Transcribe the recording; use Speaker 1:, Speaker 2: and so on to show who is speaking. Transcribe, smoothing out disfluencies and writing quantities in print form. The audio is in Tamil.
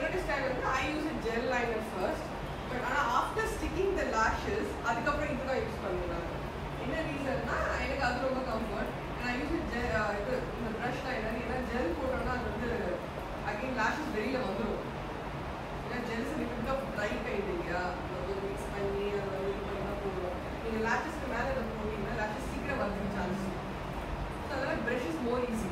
Speaker 1: latest time I use a gel liner first, but after sticking the lashes, அதுக்கப்புறம் இது தான் யூஸ் பண்ணுவேன். என்ன ரீசன்னா எனக்கு அது ரொம்ப comfort. and I use a gel இந்த brush liner. ஏன்னா ஜெல் போட்டோம்னா அது வந்து again lashes வெளியில வந்துடும். ஏன்னா gels liquid of dry kind இல்லையா, அது மிக்ஸ் பண்ணி அதை வந்து இது பண்ணி தான் போடுவோம். நீங்கள் lashes மேலே அதை போட்டிங்கன்னா lashes சீக்கிரம் வந்துடும் சான்ஸ். ஸோ அதனால் brush is more easy.